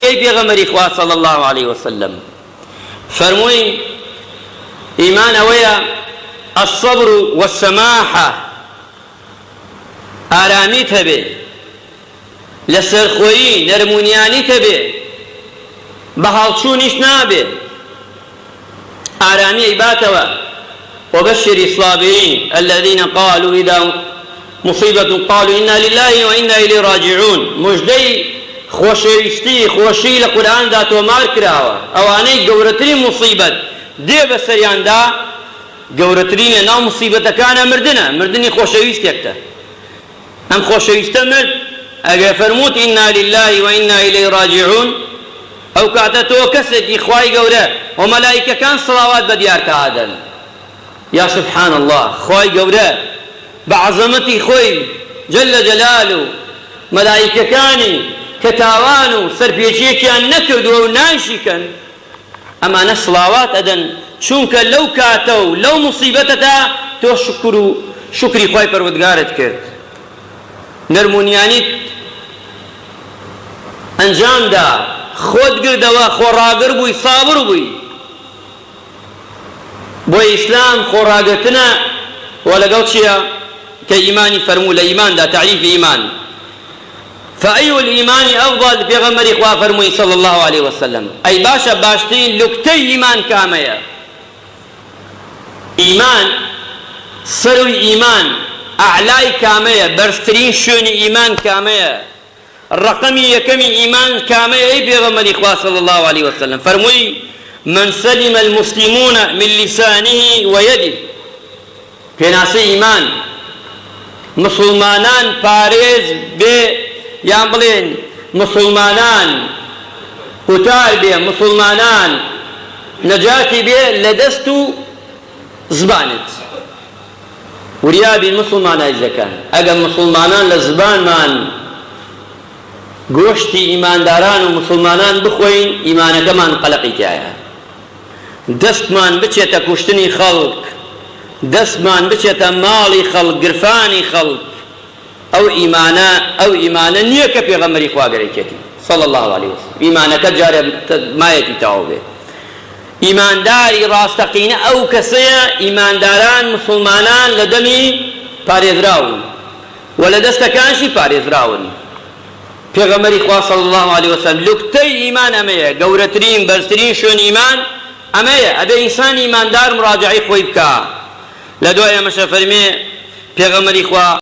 أي بيغمر إخوة صلى الله عليه وسلم فرموي إيمان ويا الصبر والسماحة آرامي تبي لسرخوي نرمونياني تبي بهالشونيش نابي آرامي عباتوا وبشر الصابرين الذين قالوا إذا مصيبة قالوا إنا لله وإنا إليه راجعون مجدي خوشويشتي خوشي لقرآن دا تومار كراوة أواني قورترين مصيبة دي بسريان دا قورترين لنا مصيبة كان مردني خوشويشتك أم خوشويشتا مرد أجا فرموت إنا لله وإنا إليه راجعون أو كاتتو كسك إخواي قورة وملائكة كان صلوات بديار كعادل يا سبحان الله خواي قورة بعظمتي خوي جل جلاله ملائكة كاني كتاوانو سربيشي كان نكردو وناشي كان أما نصلاوات أدن شونك لو كاتو لو مصيبتتا تو شكري خواي پروردگارت کرد نرمونيانيت انجام دا خود گردوا خوراگر بوي صابر بوي بوي اسلام خوراگتنا ولقل شيا كإيماني فرمو لإيمان دا تعريف إيمان فأي الإيمان أفضل بيغمر إخوة فرموي صلى الله عليه وسلم أي باشا باشتين لكتي إيمان كامية إيمان سروي إيمان أعلاي كامية برسترين شوني إيمان كامية الرقمي يكمي إيمان كامية أي بيغمر إخوة صلى الله عليه وسلم فرموي من سلم المسلمون من لسانه ويده في ناس إيمان مسلمانان باريز یان بڵێن مسلمانان قوتار بێ مسلمانان نەجاتی بێ لە دەست و زبانت وریابی مسلمان عیزەکان ئەگەر مسلمانان لە زبانمان گۆشتی ئیمانداران و مسلمانان بخۆین ئیمانەکەمان قەلەقی تایە دەستمان بچێتە کوشتنی خەڵک دەستمان بچێتە ماڵی خەڵک گرفانی خەڵک أو إيمانا نيك في غمري خواقريكي صلى الله عليه وسلم إيمانك جاري ما يتتعوه إيمان داري راستقين أو كسيا إيمان داران مسلمانان لدمي باريز راون ولدستكانشي باريز راون في غمري خواه صلى الله عليه وسلم لكتي إيمان أمية قورترين برسترين شون إيمان أمية أبي إنسان إيمان دار مراجعي خويبكا لدوية مشافرمي في غمري خواه